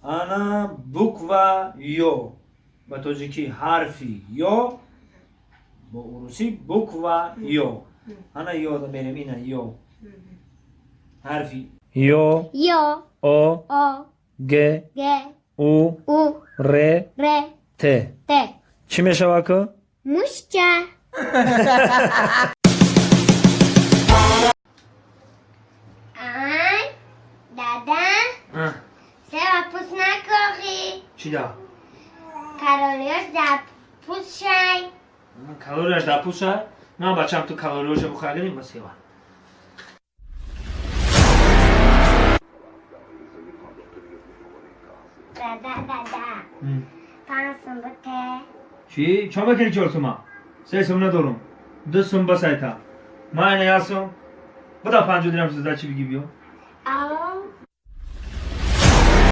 Ana bukva yo. با توجیکی حرفی yo. با اروسی bukva yo. Ana yo da benim yine yo. Harfi. Yo. Yo. O. O. G. G. U. U. R. R. T. T. چی میشه واکو؟ Muszka. Ay. Dada. Seva pusna kochi. چی دا؟ Karolios da puszczaj. کالوریش دا پوشه؟ نه بچم تو کالوریش بخوریم بس یوا. Dada. Pansın bu te. چی؟ چون بکنی چول سوما؟ سه سوم ندارم. دو سوم بسایتا. ما اینه یاسم. بدا 5 درم سوزا چی بگی بیو؟ Aa.